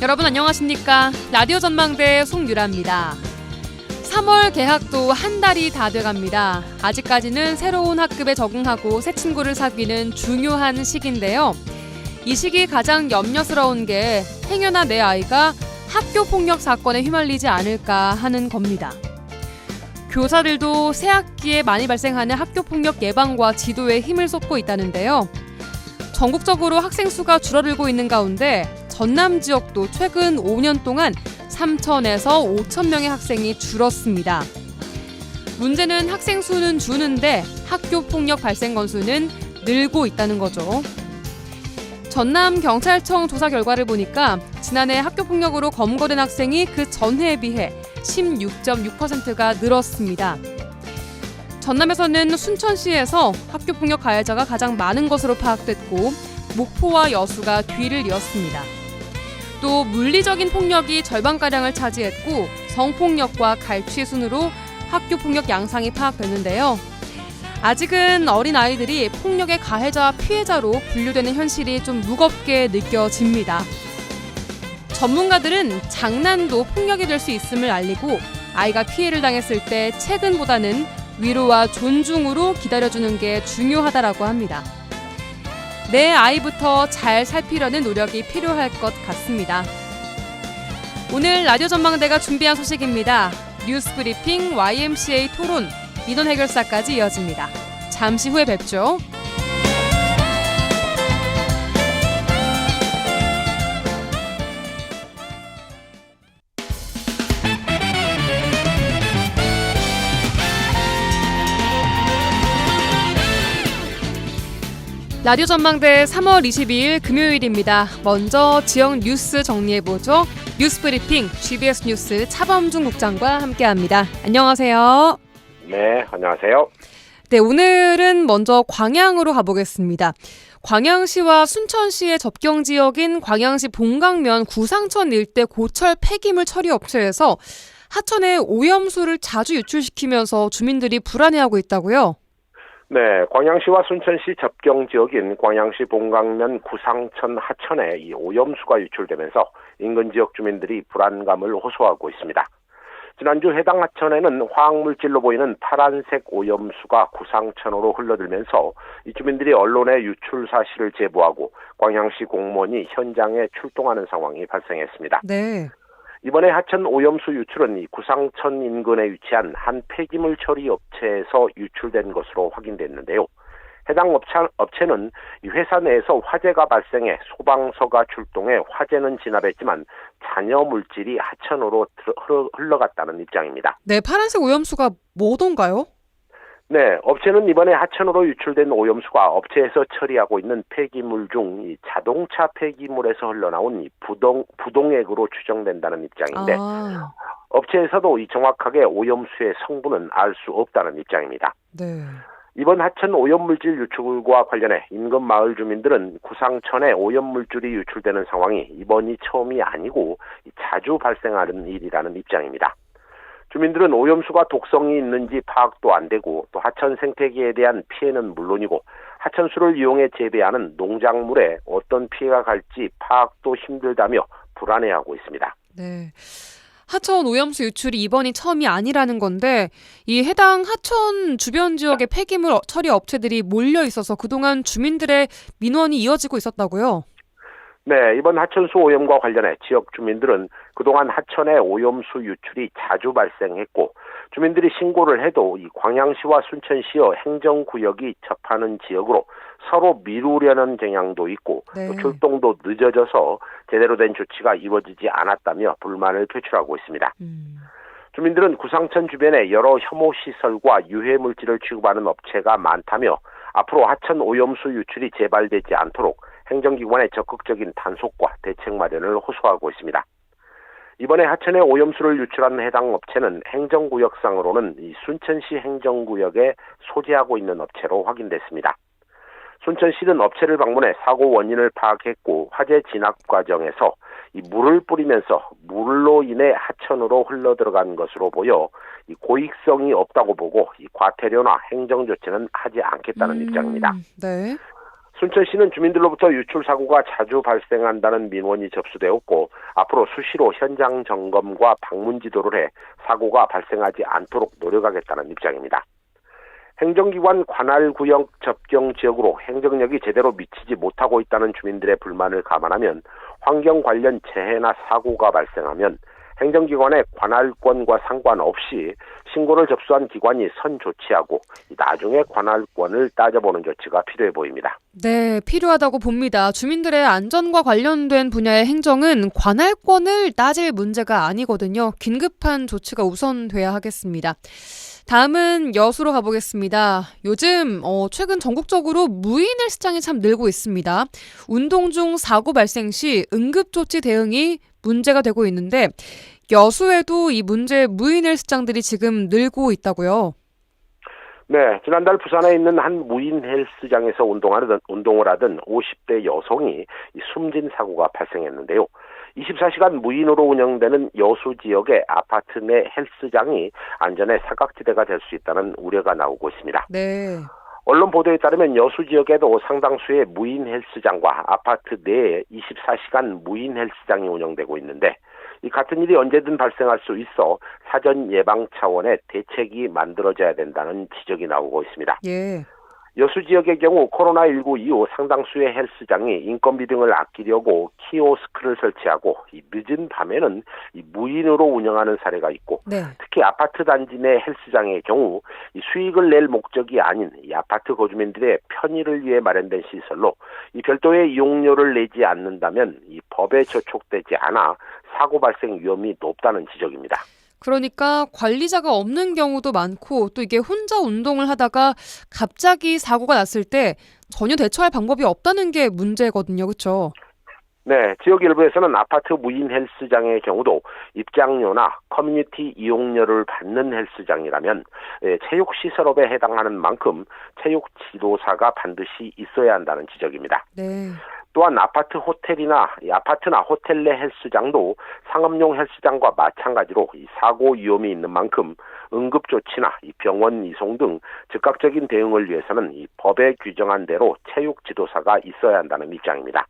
여러분 안녕하십니까? 라디오 전망대 송유라입니다. 3월 개학도 한 달이 다 돼갑니다. 아직까지는 새로운 학급에 적응하고 새 친구를 사귀는 중요한 시기인데요. 이 시기 가장 염려스러운 게 행여나 내 아이가 학교 폭력 사건에 휘말리지 않을까 하는 겁니다. 교사들도 새 학기에 많이 발생하는 학교 폭력 예방과 지도에 힘을 쏟고 있다는데요. 전국적으로 학생 수가 줄어들고 있는 가운데 전남 지역도 최근 5년 동안 3,000에서 5,000 명의 학생이 줄었습니다. 문제는 학생 수는 주는데 학교 폭력 발생 건수는 늘고 있다는 거죠. 전남경찰청 조사 결과를 보니까 지난해 학교 폭력으로 검거된 학생이 그 전해에 비해 16.6%가 늘었습니다. 전남에서는 순천시에서 학교 폭력 가해자가 가장 많은 것으로 파악됐고 목포와 여수가 뒤를 이었습니다. 또 물리적인 폭력이 절반가량을 차지했고 성폭력과 갈취 순으로 학교 폭력 양상이 파악됐는데요. 아직은 어린 아이들이 폭력의 가해자와 피해자로 분류되는 현실이 좀 무겁게 느껴집니다. 전문가들은 장난도 폭력이 될 수 있음을 알리고 아이가 피해를 당했을 때 체근보다는 위로와 존중으로 기다려주는 게 중요하다라고 합니다. 내 아이부터 잘 살피려는 노력이 필요할 것 같습니다. 오늘 라디오 전망대가 준비한 소식입니다. 뉴스 브리핑 YMCA 토론, 민원 해결사까지 이어집니다. 잠시 후에 뵙죠. 라디오 전망대 3월 22일 금요일입니다. 먼저 지역 뉴스 정리해보죠. 뉴스 브리핑 GBS 뉴스 차범중 국장과 함께합니다. 안녕하세요. 네, 안녕하세요. 네, 오늘은 먼저 광양으로 가보겠습니다. 광양시와 순천시의 접경 지역인 광양시 봉강면 구상천 일대 고철 폐기물 처리 업체에서 하천에 오염수를 자주 유출시키면서 주민들이 불안해하고 있다고요? 네, 광양시와 순천시 접경 지역인 광양시 봉강면 구상천 하천에 이 오염수가 유출되면서 인근 지역 주민들이 불안감을 호소하고 있습니다. 지난주 해당 하천에는 화학물질로 보이는 파란색 오염수가 구상천으로 흘러들면서 이 주민들이 언론에 유출 사실을 제보하고 광양시 공무원이 현장에 출동하는 상황이 발생했습니다. 네. 이번에 하천 오염수 유출은 이 구상천 인근에 위치한 한 폐기물 처리 업체에서 유출된 것으로 확인됐는데요. 해당 업체는 이 회사 내에서 화재가 발생해 소방서가 출동해 화재는 진압했지만 잔여 물질이 하천으로 흘러갔다는 입장입니다. 네, 파란색 오염수가 뭐던가요? 네, 업체는 이번에 하천으로 유출된 오염수가 업체에서 처리하고 있는 폐기물 중 이 자동차 폐기물에서 흘러나온 이 부동액으로 추정된다는 입장인데 업체에서도 이 정확하게 오염수의 성분은 알 수 없다는 입장입니다. 네. 이번 하천 오염물질 유출과 관련해 인근 마을 주민들은 구상천에 오염물질이 유출되는 상황이 이번이 처음이 아니고 자주 발생하는 일이라는 입장입니다. 주민들은 오염수가 독성이 있는지 파악도 안 되고 또 하천 생태계에 대한 피해는 물론이고 하천수를 이용해 재배하는 농작물에 어떤 피해가 갈지 파악도 힘들다며 불안해하고 있습니다. 네. 하천 오염수 유출이 이번이 처음이 아니라는 건데 이 해당 하천 주변 지역의 폐기물 처리 업체들이 몰려 있어서 그동안 주민들의 민원이 이어지고 있었다고요? 네, 이번 하천수 오염과 관련해 지역 주민들은 그동안 하천의 오염수 유출이 자주 발생했고 주민들이 신고를 해도 이 광양시와 순천시의 행정구역이 접하는 지역으로 서로 미루려는 경향도 있고 네. 또 출동도 늦어져서 제대로 된 조치가 이루어지지 않았다며 불만을 표출하고 있습니다. 주민들은 구상천 주변에 여러 혐오시설과 유해물질을 취급하는 업체가 많다며 앞으로 하천 오염수 유출이 재발되지 않도록 행정기관의 적극적인 단속과 대책 마련을 호소하고 있습니다. 이번에 하천에 오염수를 유출한 해당 업체는 행정구역상으로는 이 순천시 행정구역에 소재하고 있는 업체로 확인됐습니다. 순천시는 업체를 방문해 사고 원인을 파악했고 화재 진압 과정에서 이 물을 뿌리면서 물로 인해 하천으로 흘러들어간 것으로 보여 이 고익성이 없다고 보고 이 과태료나 행정 조치는 하지 않겠다는 입장입니다. 네. 순천시는 주민들로부터 유출 사고가 자주 발생한다는 민원이 접수되었고 앞으로 수시로 현장 점검과 방문 지도를 해 사고가 발생하지 않도록 노력하겠다는 입장입니다. 행정기관 관할구역 접경 지역으로 행정력이 제대로 미치지 못하고 있다는 주민들의 불만을 감안하면 환경 관련 재해나 사고가 발생하면 행정기관의 관할권과 상관없이 신고를 접수한 기관이 선 조치하고 나중에 관할권을 따져보는 조치가 필요해 보입니다. 네, 필요하다고 봅니다. 주민들의 안전과 관련된 분야의 행정은 관할권을 따질 문제가 아니거든요. 긴급한 조치가 우선돼야 하겠습니다. 다음은 여수로 가보겠습니다. 요즘 최근 전국적으로 무인 헬스장이 참 늘고 있습니다. 운동 중 사고 발생 시 응급조치 대응이 문제가 되고 있는데 여수에도 이 문제 무인 헬스장들이 지금 늘고 있다고요? 네, 지난달 부산에 있는 한 무인 헬스장에서 운동을 하던 50대 여성이 숨진 사고가 발생했는데요. 24시간 무인으로 운영되는 여수 지역의 아파트 내 헬스장이 안전의 사각지대가 될 수 있다는 우려가 나오고 있습니다. 네. 언론 보도에 따르면 여수 지역에도 상당수의 무인 헬스장과 아파트 내에 24시간 무인 헬스장이 운영되고 있는데 이 같은 일이 언제든 발생할 수 있어 사전 예방 차원의 대책이 만들어져야 된다는 지적이 나오고 있습니다. 예. 여수 지역의 경우 코로나19 이후 상당수의 헬스장이 인건비 등을 아끼려고 키오스크를 설치하고 이 늦은 밤에는 이 무인으로 운영하는 사례가 있고 네. 특히 아파트 단지 내 헬스장의 경우 이 수익을 낼 목적이 아닌 이 아파트 거주민들의 편의를 위해 마련된 시설로 이 별도의 이용료를 내지 않는다면 이 법에 저촉되지 않아 사고 발생 위험이 높다는 지적입니다. 그러니까 관리자가 없는 경우도 많고 또 이게 혼자 운동을 하다가 갑자기 사고가 났을 때 전혀 대처할 방법이 없다는 게 문제거든요. 그렇죠? 네, 지역 일부에서는 아파트 무인 헬스장의 경우도 입장료나 커뮤니티 이용료를 받는 헬스장이라면 체육시설업에 해당하는 만큼 체육 지도사가 반드시 있어야 한다는 지적입니다. 네. 또한 아파트나 호텔 내 헬스장도 상업용 헬스장과 마찬가지로 이 사고 위험이 있는 만큼 응급조치나 이 병원 이송 등 즉각적인 대응을 위해서는 이 법에 규정한 대로 체육 지도사가 있어야 한다는 입장입니다.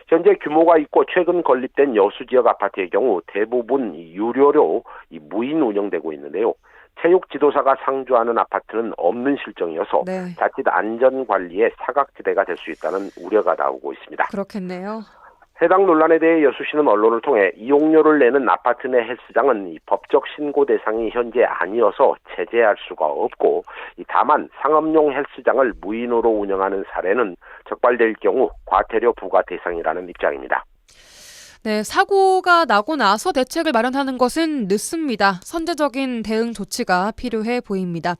현재 규모가 있고 최근 건립된 여수 지역 아파트의 경우 대부분 유료로 무인 운영되고 있는데요. 체육 지도사가 상주하는 아파트는 없는 실정이어서 네. 자칫 안전관리의 사각지대가 될 수 있다는 우려가 나오고 있습니다. 그렇겠네요. 해당 논란에 대해 여수시는 언론을 통해 이용료를 내는 아파트 내 헬스장은 이 법적 신고 대상이 현재 아니어서 제재할 수가 없고 다만 상업용 헬스장을 무인으로 운영하는 사례는 적발될 경우 과태료 부과 대상이라는 입장입니다. 네, 사고가 나고 나서 대책을 마련하는 것은 늦습니다. 선제적인 대응 조치가 필요해 보입니다.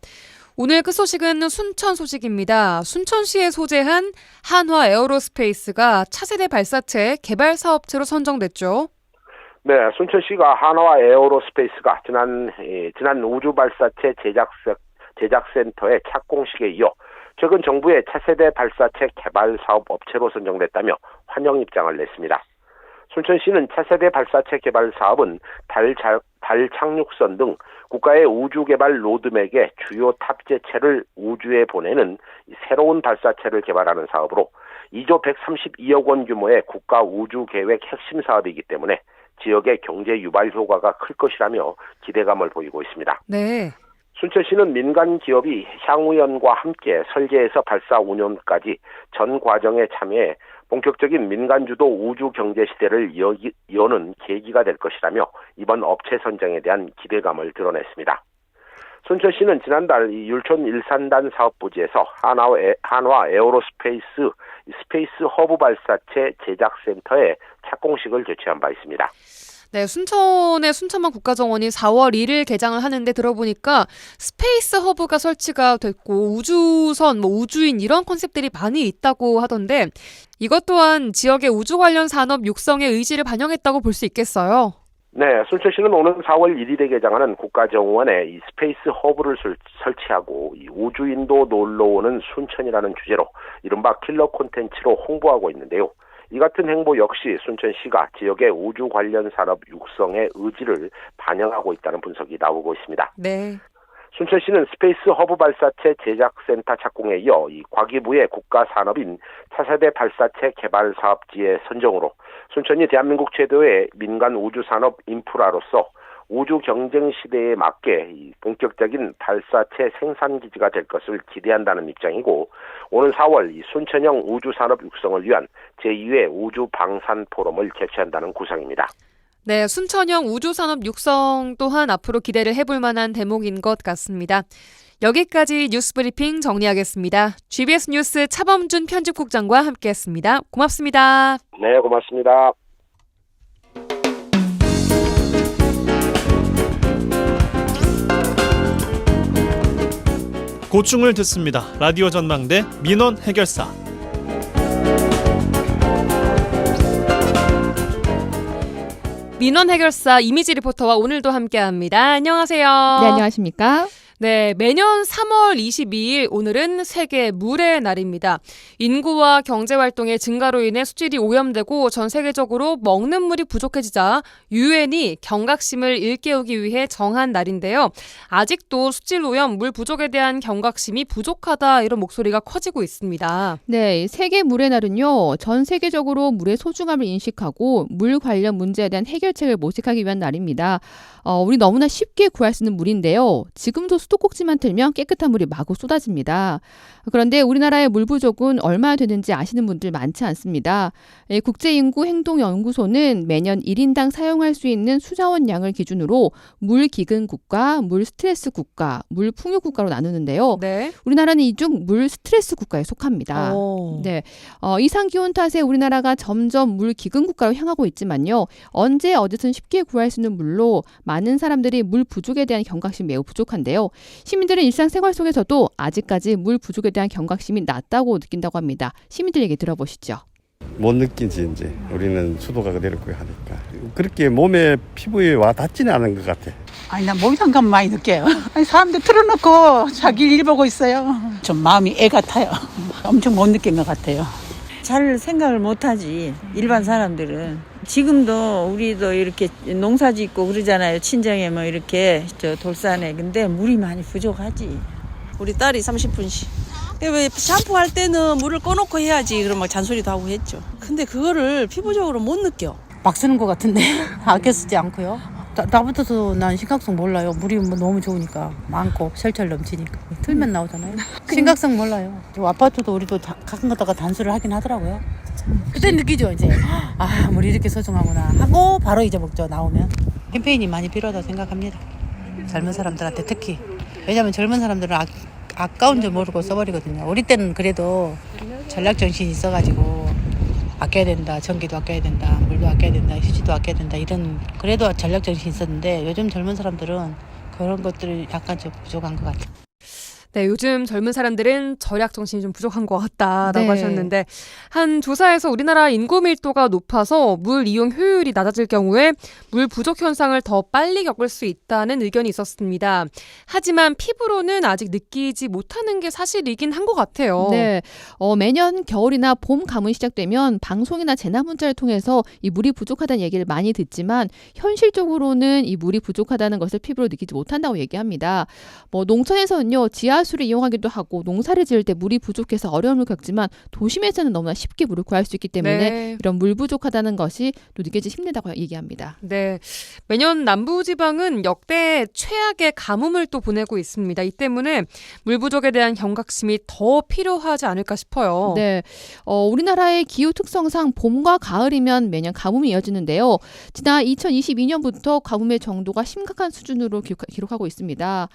오늘 그 소식은 순천 소식입니다. 순천시에 소재한 한화 에어로스페이스가 차세대 발사체 개발 사업체로 선정됐죠. 네, 순천시가 한화 에어로스페이스가 지난 우주 발사체 제작센터의 착공식에 이어 최근 정부의 차세대 발사체 개발 사업 업체로 선정됐다며 환영 입장을 냈습니다. 순천시는 차세대 발사체 개발 사업은 달 착륙선 등 국가의 우주개발 로드맵의 주요 탑재체를 우주에 보내는 새로운 발사체를 개발하는 사업으로 2조 132억 원 규모의 국가 우주계획 핵심 사업이기 때문에 지역의 경제 유발 효과가 클 것이라며 기대감을 보이고 있습니다. 네. 순천시는 민간 기업이 향후연과 함께 설계에서 발사 운영까지 전 과정에 참여해 본격적인 민간주도 우주 경제 시대를 여는 계기가 될 것이라며 이번 업체 선정에 대한 기대감을 드러냈습니다. 순천시는 지난달 율촌 일산단 사업부지에서 한화 에어로스페이스 스페이스 허브 발사체 제작센터의 착공식을 개최한 바 있습니다. 네, 순천의 순천만 국가정원이 4월 1일 개장을 하는데 들어보니까 스페이스 허브가 설치가 됐고 우주선, 우주인 이런 컨셉들이 많이 있다고 하던데 이것 또한 지역의 우주 관련 산업 육성의 의지를 반영했다고 볼 수 있겠어요. 네, 순천시는 오는 4월 1일에 개장하는 국가정원에 이 스페이스 허브를 설치하고 이 우주인도 놀러오는 순천이라는 주제로 이른바 킬러 콘텐츠로 홍보하고 있는데요. 이 같은 행보 역시 순천시가 지역의 우주 관련 산업 육성의 의지를 반영하고 있다는 분석이 나오고 있습니다. 네. 순천시는 스페이스 허브 발사체 제작센터 착공에 이어 이 과기부의 국가산업인 차세대 발사체 개발 사업지의 선정으로 순천이 대한민국 최대의 민간 우주산업 인프라로서 우주 경쟁 시대에 맞게 이 본격적인 발사체 생산 기지가 될 것을 기대한다는 입장이고, 오는 4월 이 순천형 우주산업 육성을 위한 제2회 우주 방산 포럼을 개최한다는 구상입니다. 네, 순천형 우주산업 육성 또한 앞으로 기대를 해볼 만한 대목인 것 같습니다. 여기까지 뉴스브리핑 정리하겠습니다. GBS 뉴스 차범준 편집국장과 함께했습니다. 고맙습니다. 네, 고맙습니다. 고충을 듣습니다. 라디오 전망대 민원 해결사. 민원 해결사 이미지 리포터와 오늘도 함께합니다. 안녕하세요. 네, 안녕하십니까? 네, 매년 3월 22일 오늘은 세계 물의 날입니다. 인구와 경제활동의 증가로 인해 수질이 오염되고 전 세계적으로 먹는 물이 부족해지자 유엔이 경각심을 일깨우기 위해 정한 날인데요. 아직도 수질 오염, 물 부족에 대한 경각심이 부족하다 이런 목소리가 커지고 있습니다. 네, 세계 물의 날은요, 전 세계적으로 물의 소중함을 인식하고 물 관련 문제에 대한 해결책을 모색하기 위한 날입니다. 우리 너무나 쉽게 구할 수 있는 물인데요. 지금도 수도꼭지만 틀면 깨끗한 물이 마구 쏟아집니다. 그런데 우리나라의 물 부족은 얼마나 되는지 아시는 분들 많지 않습니다. 국제인구행동연구소는 매년 1인당 사용할 수 있는 수자원 양을 기준으로 물 기근 국가, 물 스트레스 국가, 물 풍요 국가로 나누는데요. 네. 우리나라는 이 중 물 스트레스 국가에 속합니다. 네, 이상 기온 탓에 우리나라가 점점 물 기근 국가로 향하고 있지만요. 언제 어디든 쉽게 구할 수 있는 물로 많은 사람들이 물 부족에 대한 경각심이 매우 부족한데요. 시민들은 일상생활 속에서도 아직까지 물 부족에 대한 경각심이 낮다고 느낀다고 합니다. 시민들 얘기 들어보시죠. 못 느끼지 이제. 우리는 수도가 그대로 하니까. 그렇게 몸에 피부에 와 닿지는 않은 것 같아. 아니, 나 목욕탕 가면 많이 느껴요. 아니, 사람들 틀어놓고 자기 일 보고 있어요. 좀 마음이 애 같아요. 엄청 못 느낀 것 같아요. 잘 생각을 못하지, 일반 사람들은. 지금도 우리도 이렇게 농사 짓고 그러잖아요. 친정에 뭐 이렇게 저 돌산에. 근데 물이 많이 부족하지. 우리 딸이 30분씩. 왜 샴푸할 때는 물을 꺼놓고 해야지 그럼 막 잔소리도 하고 했죠. 근데 그거를 피부적으로 못 느껴. 막 쓰는 것 같은데 아껴 쓰지 않고요. 나부터도 난 심각성 몰라요. 물이 뭐 너무 좋으니까 많고 철철 넘치니까 틀면 나오잖아요. 심각성 몰라요. 아파트도 우리도 가끔 가다가 단수를 하긴 하더라고요. 그때 느끼죠 이제. 아, 물이 이렇게 소중하구나 하고 바로 잊어먹죠. 나오면 캠페인이 많이 필요하다고 생각합니다. 젊은 사람들한테 특히. 왜냐면 젊은 사람들은 아까운 줄 모르고 써버리거든요. 우리 때는 그래도 전략정신이 있어가지고 아껴야 된다, 전기도 아껴야 된다, 물도 아껴야 된다, 휴지도 아껴야 된다, 이런 그래도 전략정신이 있었는데 요즘 젊은 사람들은 그런 것들이 약간 좀 부족한 것 같아요. 네, 요즘 젊은 사람들은 절약 정신이 좀 부족한 것 같다라고 네. 하셨는데, 한 조사에서 우리나라 인구 밀도가 높아서 물 이용 효율이 낮아질 경우에 물 부족 현상을 더 빨리 겪을 수 있다는 의견이 있었습니다. 하지만 피부로는 아직 느끼지 못하는 게 사실이긴 한 것 같아요. 네, 매년 겨울이나 봄 가뭄이 시작되면 방송이나 재난 문자를 통해서 이 물이 부족하다는 얘기를 많이 듣지만 현실적으로는 이 물이 부족하다는 것을 피부로 느끼지 못한다고 얘기합니다. 농촌에서는요, 지하수를 이용하기도 하고 농사를 지을 때 물이 부족해서 어려움을 겪지만 도심에서는 너무나 쉽게 물을 구할 수 있기 때문에 네. 이런 물 부족하다는 것이 또 느껴지기 힘들다고 얘기합니다. 네, 매년 남부지방은 역대 최악의 가뭄을 또 보내고 있습니다. 이 때문에 물 부족에 대한 경각심이 더 필요하지 않을까 싶어요. 네, 우리나라의 기후 특성상 봄과 가을이면 매년 가뭄이 이어지는데요. 지난 2022년부터 가뭄의 정도가 심각한 수준으로 기록하고 있습니다.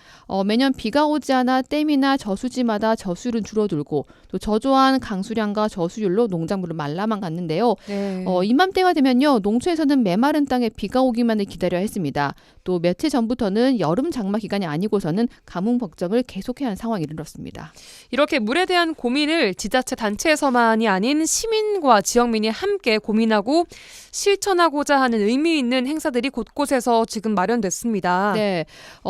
매년 비가 오지 않아 댐이나 저수지마다 저수율은 줄어들고 또 저조한 강수량과 저수율로 농작물은 말라만 갔는데요. 네. 이맘때가 되면요, 농촌에서는 메마른 땅에 비가 오기만을 기다려야 했습니다. 또 며칠 전부터는 여름 장마 기간이 아니고서는 가뭄 걱정을 계속해야 하는 상황이 이르렀습니다. 이렇게 물에 대한 고민을 지자체 단체에서만이 아닌 시민과 지역민이 함께 고민하고 실천하고자 하는 의미 있는 행사들이 곳곳에서 지금 마련됐습니다. 네,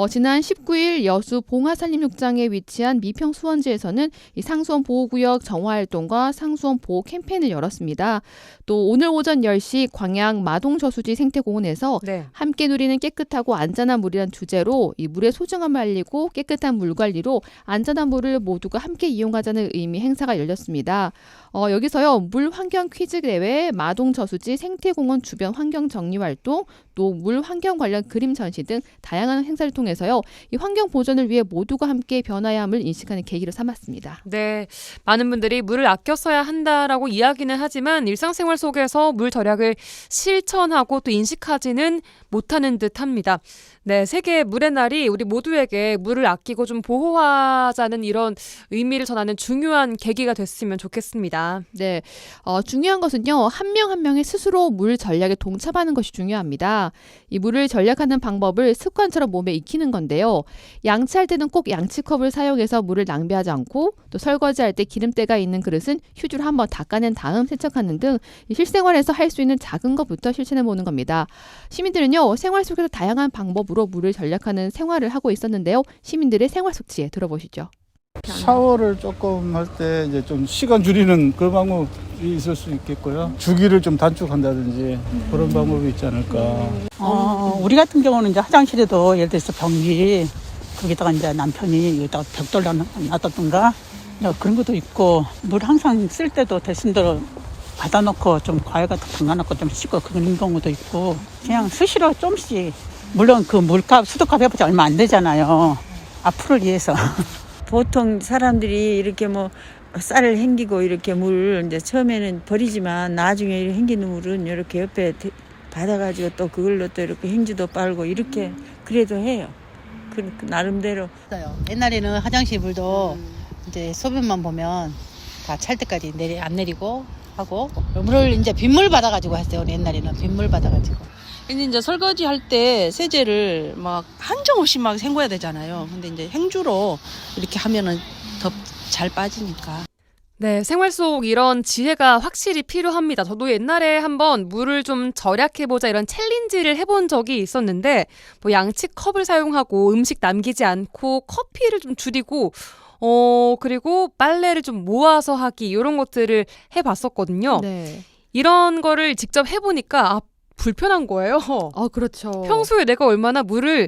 지난 19일 여수 봉하산림욕장에 위치한 미평 수원지에서는 이 상수원 보호구역 정화활동과 상수원 보호 캠페인을 열었습니다. 또 오늘 오전 10시 광양 마동저수지 생태공원에서 네. 함께 누리는 깨끗하고 안전한 물이란 주제로 이 물의 소중함을 알리고 깨끗한 물 관리로 안전한 물을 모두가 함께 이용하자는 의미 행사가 열렸습니다. 여기서요, 물 환경 퀴즈 대회, 마동저수지 생태공원 주변 환경 정리 활동, 또 물 환경 관련 그림 전시 등 다양한 행사를 통해서요, 이 환경 보존을 위해 모두가 함께 변화해야 함을 인식하는 계기를 삼았습니다. 네, 많은 분들이 물을 아껴 써야 한다라고 이야기는 하지만 일상생활 속에서 물 절약을 실천하고 또 인식하지는 못하는 듯합니다. 네, 세계 물의 날이 우리 모두에게 물을 아끼고 좀 보호하자는 이런 의미를 전하는 중요한 계기가 됐으면 좋겠습니다. 네, 중요한 것은요, 한 명 한 명이 스스로 물 전략에 동참하는 것이 중요합니다. 이 물을 전략하는 방법을 습관처럼 몸에 익히는 건데요. 양치할 때는 꼭 양치컵을 사용해서 물을 낭비하지 않고, 또 설거지할 때 기름때가 있는 그릇은 휴지로 한번 닦아낸 다음 세척하는 등 실생활에서 할 수 있는 작은 것부터 실천해 보는 겁니다. 시민들은요, 생활 속에서 다양한 방법으로 물을 전략하는 생활을 하고 있었는데요. 시민들의 생활 속지에 들어보시죠. 샤워를 조금 할 때 이제 좀 시간 줄이는 그 방법이 있을 수 있겠고요. 주기를 좀 단축한다든지 그런 방법이 있지 않을까. 우리 같은 경우는 이제 화장실에도 예를 들어서 변기 거기다가 이제 남편이 여기다가 벽돌 놔뒀던가 그런 것도 있고, 물 항상 쓸 때도 대신대로 받아놓고 좀 과일 같은 거 담가놓고 좀 씻고 그런 경우도 있고, 그냥 수시로 좀씩, 물론 그 물값 수도값 해보자 얼마 안 되잖아요. 앞으로를 위해서. 보통 사람들이 이렇게 뭐 쌀을 헹기고 이렇게 물 이제 처음에는 버리지만 나중에 이렇게 헹기는 물은 이렇게 옆에 받아가지고 또 그걸로 또 이렇게 행주도 빨고 이렇게 그래도 해요. 그 나름대로. 옛날에는 화장실 물도 이제 소변만 보면 다 찰 때까지 안 내리고 하고, 물을 이제 빗물 받아가지고 했어요. 옛날에는 빗물 받아가지고. 근데 이제 설거지 할 때 세제를 막 한정없이 막 헹궈야 되잖아요. 근데 이제 행주로 이렇게 하면은 더 잘 빠지니까. 네, 생활 속 이런 지혜가 확실히 필요합니다. 저도 옛날에 한번 물을 좀 절약해보자 이런 챌린지를 해본 적이 있었는데, 뭐 양치컵을 사용하고 음식 남기지 않고 커피를 좀 줄이고, 그리고 빨래를 좀 모아서 하기, 이런 것들을 해봤었거든요. 네. 이런 거를 직접 해보니까 불편한 거예요. 그렇죠. 평소에 내가 얼마나 물을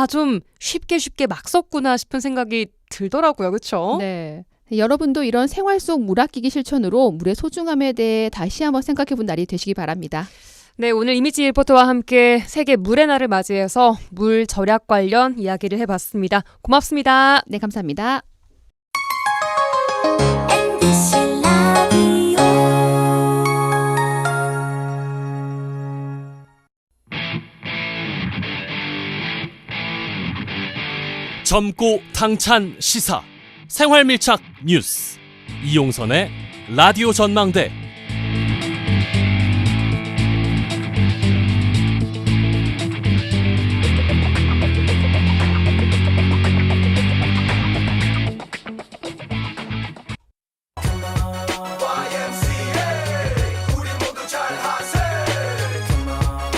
좀 쉽게 막 썼구나 싶은 생각이 들더라고요. 그렇죠? 네. 여러분도 이런 생활 속 물 아끼기 실천으로 물의 소중함에 대해 다시 한번 생각해 본 날이 되시기 바랍니다. 네, 오늘 이미지 리포터와 함께 세계 물의 날을 맞이해서 물 절약 관련 이야기를 해봤습니다. 고맙습니다. 네, 감사합니다. 젊고 당찬 시사 생활밀착 뉴스 이용선의 라디오 전망대.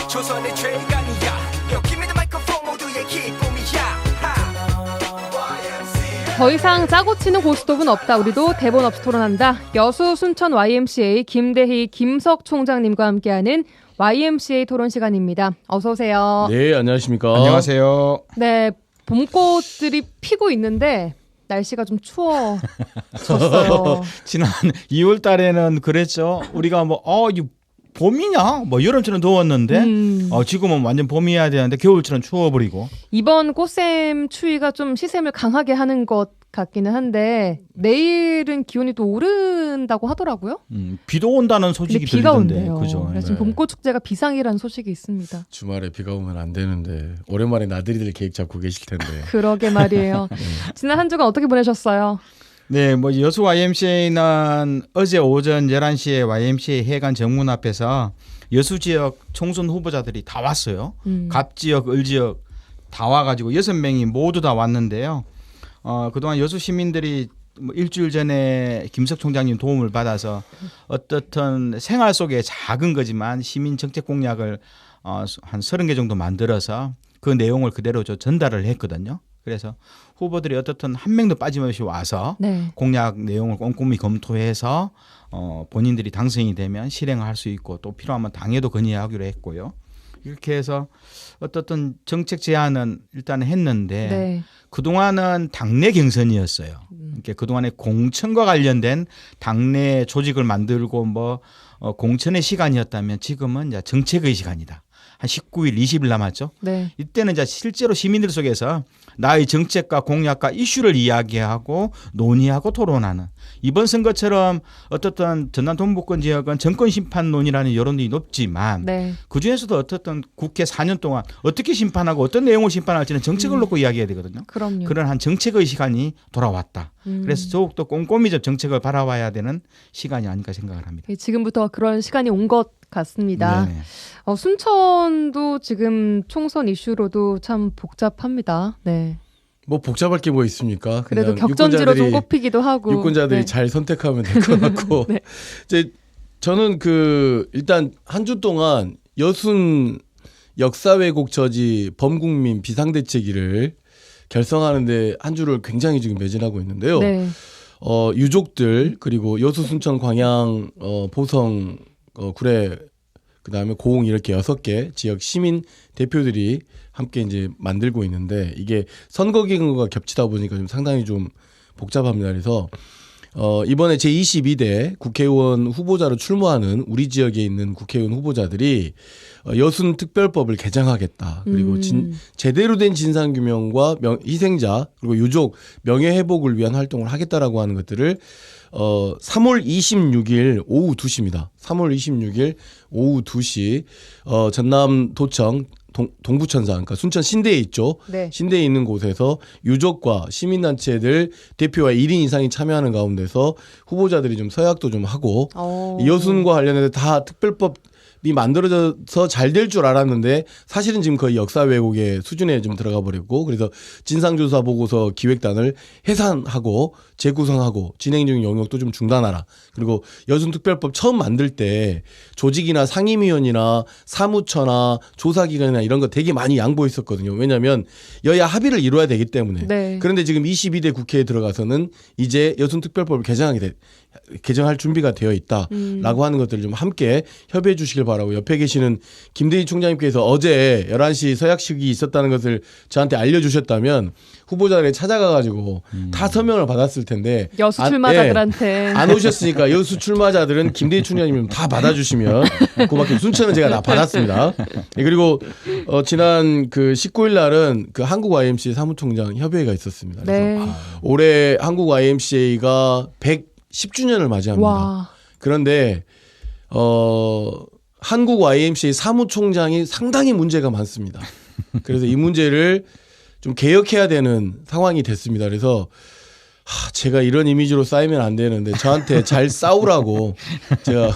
조선의 최강이야. 여기 믿는 마이크폰 모두의 기쁨이야. 더 이상 짜고 치는 고스톱은 없다. 우리도 대본 없이 토론한다. 여수 순천 YMCA 김대희 김석 총장님과 함께하는 YMCA 토론 시간입니다. 어서 오세요. 네, 안녕하십니까. 안녕하세요. 네, 봄꽃들이 피고 있는데 날씨가 좀 추워졌어요. 지난 2월 달에는 그랬죠. 우리가 이 봄이냐? 여름처럼 더웠는데 지금은 완전 봄이어야 되는데 겨울처럼 추워버리고. 이번 꽃샘 추위가 좀 시샘을 강하게 하는 것 같기는 한데 내일은 기온이 또 오른다고 하더라고요. 비도 온다는 소식이 비가 들리던데. 온대요. 그죠? 그래서 지금 봄꽃 축제가 비상이라는 소식이 있습니다. 주말에 비가 오면 안 되는데 오랜만에 나들이들 계획 잡고 계실 텐데. 그러게 말이에요. 지난 한 주간 어떻게 보내셨어요? 네, 여수 YMCA는 어제 오전 11시에 YMCA 해관 정문 앞에서 여수 지역 총선 후보자들이 다 왔어요. 갑 지역, 을 지역 다 와가지고 6명이 모두 다 왔는데요. 그동안 여수 시민들이 일주일 전에 김석 총장님 도움을 받아서 어떻든 생활 속에 작은 거지만 시민 정책 공약을 한 30개 정도 만들어서 그 내용을 그대로 전달을 했거든요. 그래서 후보들이 어떻든 한 명도 빠짐없이 와서 네. 공약 내용을 꼼꼼히 검토해서 본인들이 당선이 되면 실행할 수 있고 또 필요하면 당에도 건의하기로 했고요. 이렇게 해서 어떻든 정책 제안은 일단 했는데 네. 그동안은 당내 경선이었어요. 그러니까 그동안에 공천과 관련된 당내 조직을 만들고 공천의 시간이었다면 지금은 이제 정책의 시간이다. 한 19일, 20일 남았죠. 네. 이때는 이제 실제로 시민들 속에서 나의 정책과 공약과 이슈를 이야기하고 논의하고 토론하는 이번 선거처럼 어떻든 전남 동북권 지역은 정권 심판론이라는 여론이 높지만 네. 그중에서도 어떻든 국회 4년 동안 어떻게 심판하고 어떤 내용을 심판할지는 정책을 놓고 이야기해야 되거든요. 그럼요. 그런 한 정책의 시간이 돌아왔다. 그래서 더욱더 꼼꼼히 좀 정책을 바라봐야 되는 시간이 아닐까 생각을 합니다. 지금부터 그런 시간이 온 것 같습니다. 네네. 순천도 지금 총선 이슈로도 참 복잡합니다. 네. 뭐 복잡할 게 뭐 있습니까? 그래도 그냥 격전지로 좀 꼽히기도 하고. 유권자들이 네. 잘 선택하면 될 것 같고. 네. 이제 저는 일단 한 주 동안 여순 역사 왜곡 저지 범국민 비상대책위를 결성하는데 한 주를 굉장히 지금 매진하고 있는데요. 네. 유족들 그리고 여수 순천 광양 보성 구례 그다음에 고흥 이렇게 6개 지역 시민 대표들이 함께 이제 만들고 있는데 이게 선거 기간과 겹치다 보니까 좀 상당히 좀 복잡합니다. 그래서 이번에 제22대 국회의원 후보자로 출마하는 우리 지역에 있는 국회의원 후보자들이 여순 특별법을 개정하겠다. 그리고 제대로 된 진상규명과 희생자 그리고 유족 명예회복을 위한 활동을 하겠다라고 하는 것들을 3월 26일 오후 2시입니다. 3월 26일 오후 2시 전남도청 동부천사 그러니까 순천 신대에 있죠. 네. 신대에 있는 곳에서 유족과 시민단체들 대표와 1인 이상이 참여하는 가운데서 후보자들이 좀 서약도 좀 하고 여순과 관련해서 다 특별법이 만들어져서 잘 될 줄 알았는데 사실은 지금 거의 역사 왜곡의 수준에 좀 들어가 버렸고 그래서 진상조사 보고서 기획단을 해산하고 재구성하고 진행 중인 영역도 좀 중단하라. 그리고 여순특별법 처음 만들 때 조직이나 상임위원이나 사무처나 조사기관이나 이런 거 되게 많이 양보했었거든요. 왜냐하면 여야 합의를 이루어야 되기 때문에. 네. 그런데 지금 22대 국회에 들어가서는 이제 여순특별법을 개정할 준비가 되어 있다라고 하는 것들을 좀 함께 협의해 주시길 바라고 옆에 계시는 김대희 총장님께서 어제 11시 서약식이 있었다는 것을 저한테 알려주셨다면 후보자들이 찾아가가지고 다 서명을 받았을 텐데 여수 출마자들한테 안 오셨으니까 여수 출마자들은 김대희 총장님 다 받아주시면 고맙게 순천은 제가 다 받았습니다. 그리고 지난 그 19일 날은 그 한국 YMCA 사무총장 협의회가 있었습니다. 그래서 네. 올해 한국 YMCA가 110주년을 맞이합니다. 와. 그런데 한국 YMCA 사무총장이 상당히 문제가 많습니다. 그래서 이 문제를 좀 개혁해야 되는 상황이 됐습니다. 그래서 제가 이런 이미지로 쌓이면 안 되는데 저한테 잘 싸우라고 제가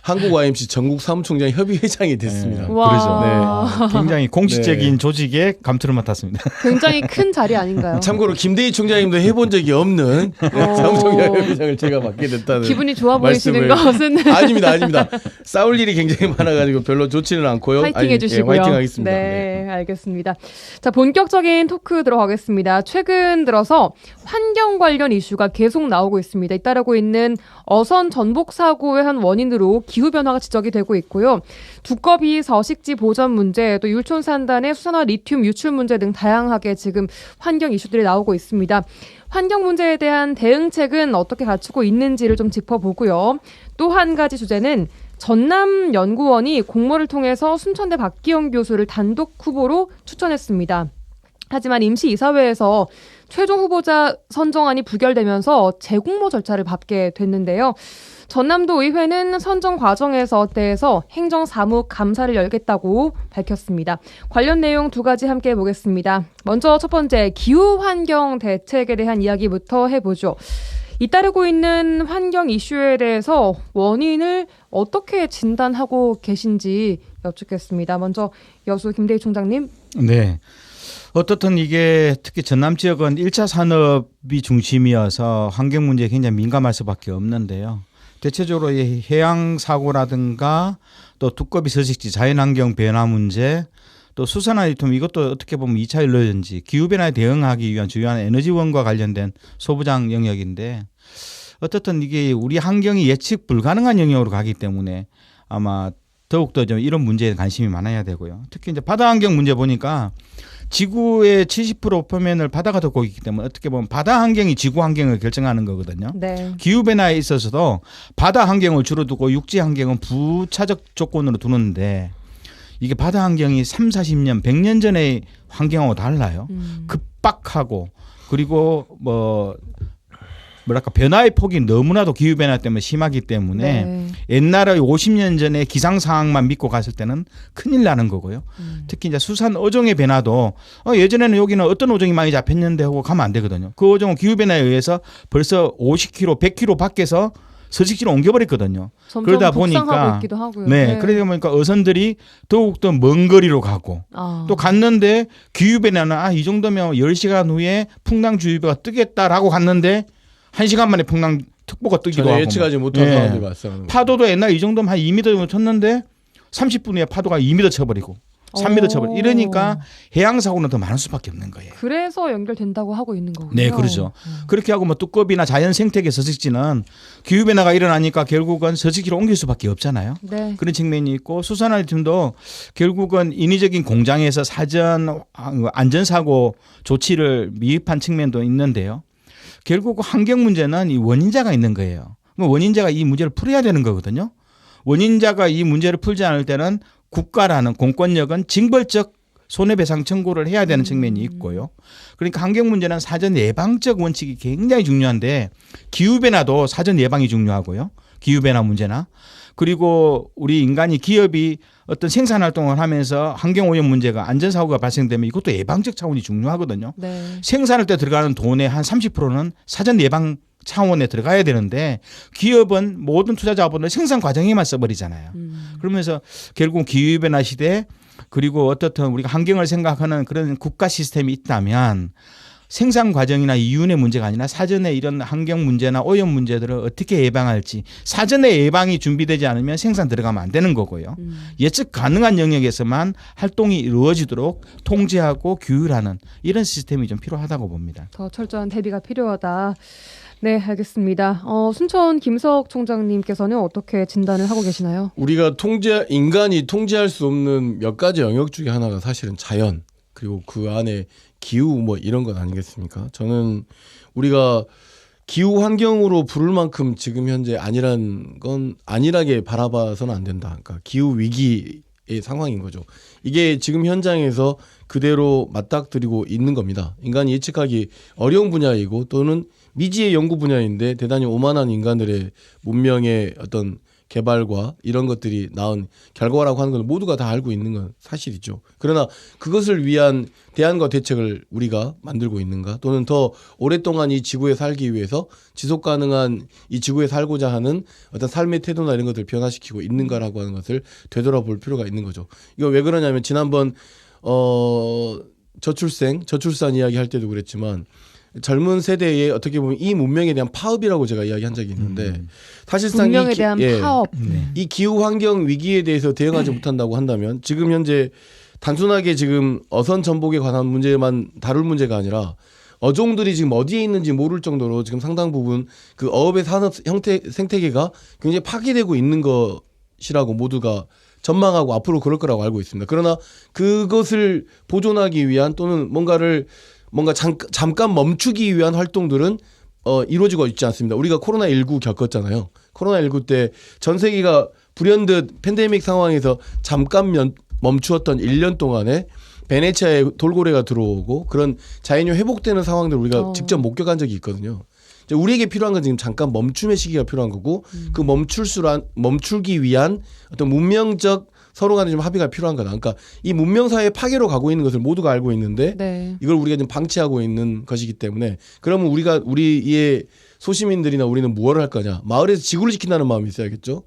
한국 YMC 전국 사무총장 협의회장이 됐습니다. 네. 와. 네. 굉장히 공식적인 네. 조직의 감투를 맡았습니다. 굉장히 큰 자리 아닌가요? 참고로 김대희 총장님도 해본 적이 없는 사무총장 협의장을 제가 맡게 됐다는 기분이 좋아 보이시는 것은 아닙니다. 싸울 일이 굉장히 많아가지고 별로 좋지는 않고요. 파이팅 해주시고요. 예, 파이팅 하겠습니다. 네, 알겠습니다. 자, 본격적인 토크 들어가겠습니다. 최근 들어서 환경 관련 이슈가 계속 나오고 있습니다. 잇따르고 있는 어선 전복 사고의 한 원인으로 기후변화가 지적이 되고 있고요. 두꺼비 서식지 보전 문제, 또 율촌산단의 수산화 리튬 유출 문제 등 다양하게 지금 환경 이슈들이 나오고 있습니다. 환경 문제에 대한 대응책은 어떻게 갖추고 있는지를 좀 짚어보고요. 또 한 가지 주제는 전남연구원이 공모를 통해서 순천대 박기영 교수를 단독 후보로 추천했습니다. 하지만 임시이사회에서 최종 후보자 선정안이 부결되면서 재공모 절차를 밟게 됐는데요. 전남도 의회는 선정 과정에서 대해서 행정사무감사를 열겠다고 밝혔습니다. 관련 내용 두 가지 함께 보겠습니다. 먼저 첫 번째, 기후환경 대책에 대한 이야기부터 해보죠. 잇따르고 있는 환경 이슈에 대해서 원인을 어떻게 진단하고 계신지 여쭙겠습니다. 먼저 여수 김대희 총장님. 네. 어떻든 이게 특히 전남 지역은 1차 산업이 중심이어서 환경 문제에 굉장히 민감할 수밖에 없는데요. 대체적으로 이 해양 사고라든가 또 두꺼비 서식지 자연환경 변화 문제 또 수산화이톰 이것도 어떻게 보면 2차 연료전지 기후변화에 대응하기 위한 주요한 에너지원과 관련된 소부장 영역인데 어떻든 이게 우리 환경이 예측 불가능한 영역으로 가기 때문에 아마 더욱더 좀 이런 문제에 관심이 많아야 되고요. 특히 이제 바다 환경 문제 보니까 지구의 70% 표면을 바다가 덮고 있기 때문에 어떻게 보면 바다 환경이 지구 환경을 결정하는 거거든요. 네. 기후 변화에 있어서도 바다 환경을 주로 두고 육지 환경은 부차적 조건으로 두는데 이게 바다 환경이 3, 40년, 100년 전의 환경하고 달라요. 급박하고 그리고 뭐랄까 변화의 폭이 너무나도 기후 변화 때문에 심하기 때문에 네. 옛날에 50년 전에 기상 상황만 믿고 갔을 때는 큰일 나는 거고요. 특히 이제 수산 어종의 변화도 예전에는 여기는 어떤 어종이 많이 잡혔는데 하고 가면 안 되거든요. 그 어종은 기후 변화에 의해서 벌써 50km, 100km 밖에서 서식지로 옮겨버렸거든요. 그러다 보니까 있기도 하고요. 네, 그러다 보니까 어선들이 더욱더 먼 거리로 가고 또 갔는데 기후 변화는 이 정도면 10시간 후에 풍랑주의보가 뜨겠다라고 갔는데 1시간 만에 풍랑특보가 뜨기도 하고 예측하지 못한 상황들이 발생하는 파도도 옛날 이 정도면 한 2m 정도 쳤는데 30분 후에 파도가 2m 쳐버리고 3m 쳐버리고 이러니까 해양 사고는 더 많을 수밖에 없는 거예요. 그래서 연결된다고 하고 있는 거군요. 네, 그렇죠. 그렇게 하고 뭐 뚜껑이나 자연 생태계 서식지는 기후 변화가 일어나니까 결국은 서식지로 옮길 수밖에 없잖아요. 네. 그런 측면이 있고 수산화팀도 결국은 인위적인 공장에서 사전 안전사고 조치를 미흡한 측면도 있는데요. 결국 환경 문제는 이 원인자가 있는 거예요. 원인자가 이 문제를 풀어야 되는 거거든요. 원인자가 이 문제를 풀지 않을 때는 국가라는 공권력은 징벌적 손해배상 청구를 해야 되는 측면이 있고요. 그러니까 환경 문제는 사전 예방적 원칙이 굉장히 중요한데 기후변화도 사전 예방이 중요하고요. 기후변화 문제나 그리고 우리 인간이 기업이 어떤 생산활동을 하면서 환경오염 문제가 안전사고가 발생되면 이것도 예방적 차원이 중요하거든요. 네. 생산할 때 들어가는 돈의 한 30%는 사전 예방 차원에 들어가야 되는데 기업은 모든 투자 자본을 생산 과정에만 써버리잖아요. 그러면서 결국 기후변화 시대 그리고 어떻든 우리가 환경을 생각하는 그런 국가 시스템이 있다면 생산 과정이나 이윤의 문제가 아니라 사전에 이런 환경 문제나 오염 문제들을 어떻게 예방할지 사전에 예방이 준비되지 않으면 생산 들어가면 안 되는 거고요. 예측 가능한 영역에서만 활동이 이루어지도록 통제하고 규율하는 이런 시스템이 좀 필요하다고 봅니다. 더 철저한 대비가 필요하다. 네, 알겠습니다. 순천 김석 총장님께서는 어떻게 진단을 하고 계시나요? 우리가 인간이 통제할 수 없는 몇 가지 영역 중에 하나가 사실은 자연 그리고 그 안에 기후 뭐 이런 것 아니겠습니까? 저는 우리가 기후 환경으로 부를 만큼 지금 현재 아니란 건 안일하게 바라봐서는 안 된다. 그러니까 기후 위기의 상황인 거죠. 이게 지금 현장에서 그대로 맞닥뜨리고 있는 겁니다. 인간이 예측하기 어려운 분야이고 또는 미지의 연구 분야인데 대단히 오만한 인간들의 문명의 어떤 개발과 이런 것들이 낳은 결과라고 하는 건 모두가 다 알고 있는 건 사실이죠. 그러나 그것을 위한 대안과 대책을 우리가 만들고 있는가 또는 더 오랫동안 이 지구에 살기 위해서 지속 가능한 이 지구에 살고자 하는 어떤 삶의 태도나 이런 것들을 변화시키고 있는가라고 하는 것을 되돌아볼 필요가 있는 거죠. 이거 왜 그러냐면 지난번 저출산 이야기 할 때도 그랬지만 젊은 세대에 어떻게 보면 이 문명에 대한 파업이라고 제가 이야기한 적이 있는데 사실상 문명에 대한 파업. 이 기후 환경 위기에 대해서 대응하지 못한다고 한다면 지금 현재 단순하게 지금 어선 전복에 관한 문제만 다룰 문제가 아니라 어종들이 지금 어디에 있는지 모를 정도로 지금 상당 부분 그 어업의 산업 생태계가 굉장히 파괴되고 있는 것이라고 모두가 전망하고 앞으로 그럴 거라고 알고 있습니다. 그러나 그것을 보존하기 위한 또는 뭔가 잠깐 멈추기 위한 활동들은 이루어지고 있지 않습니다. 우리가 코로나19 겪었잖아요. 코로나19 때 전 세계가 불현듯 팬데믹 상황에서 잠깐 멈추었던 1년 동안에 베네치아에 돌고래가 들어오고 그런 자연이 회복되는 상황들을 우리가 직접 목격한 적이 있거든요. 우리에게 필요한 건 지금 잠깐 멈춤의 시기가 필요한 거고 그 멈추기 위한 어떤 문명적 서로 간에 좀 합의가 필요한 거다. 그러니까 이 문명사회의 파괴로 가고 있는 것을 모두가 알고 있는데 네. 이걸 우리가 지금 방치하고 있는 것이기 때문에 그러면 우리의 소시민들이나 우리는 무엇을 할 거냐. 마을에서 지구를 지킨다는 마음이 있어야겠죠.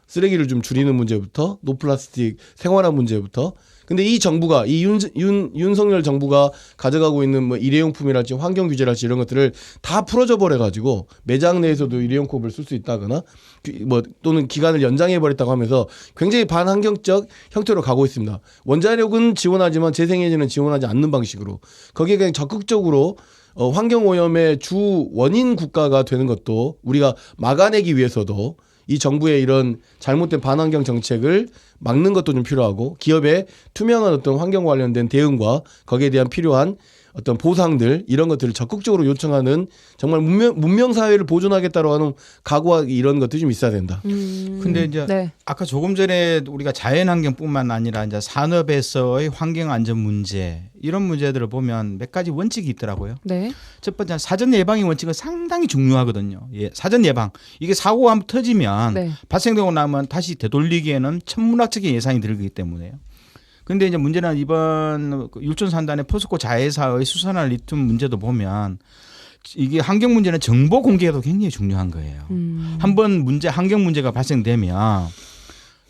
쓰레기를 좀 줄이는 문제부터 노플라스틱 생활화 문제부터 근데 이 정부가 이 윤석열 정부가 가져가고 있는 뭐 일회용품이랄지 환경 규제랄지 이런 것들을 다 풀어져 버려 가지고 매장 내에서도 일회용컵을 쓸 수 있다거나 뭐 또는 기간을 연장해 버렸다고 하면서 굉장히 반환경적 형태로 가고 있습니다. 원자력은 지원하지만 재생에너지는 지원하지 않는 방식으로 거기에 그냥 적극적으로 환경 오염의 주 원인 국가가 되는 것도 우리가 막아내기 위해서도 이 정부의 이런 잘못된 반환경 정책을 막는 것도 좀 필요하고 기업의 투명한 어떤 환경과 관련된 대응과 거기에 대한 필요한 어떤 보상들 이런 것들을 적극적으로 요청하는 정말 문명 사회를 보존하겠다고 하는 각오와 이런 것들이 좀 있어야 된다. 근데 이제 네. 아까 조금 전에 우리가 자연환경뿐만 아니라 이제 산업에서의 환경 안전 문제 이런 문제들을 보면 몇 가지 원칙이 있더라고요. 네. 첫 번째 사전 예방의 원칙은 상당히 중요하거든요. 예, 사전 예방. 이게 사고가 한번 터지면 네. 발생되고 나면 다시 되돌리기에는 천문학적인 예산이 들기 때문에요. 근데 이제 문제는 이번 율촌산단의 포스코 자회사의 수산화 리튬 문제도 보면 이게 환경 문제는 정보 공개도 굉장히 중요한 거예요. 한번 환경 문제가 발생되면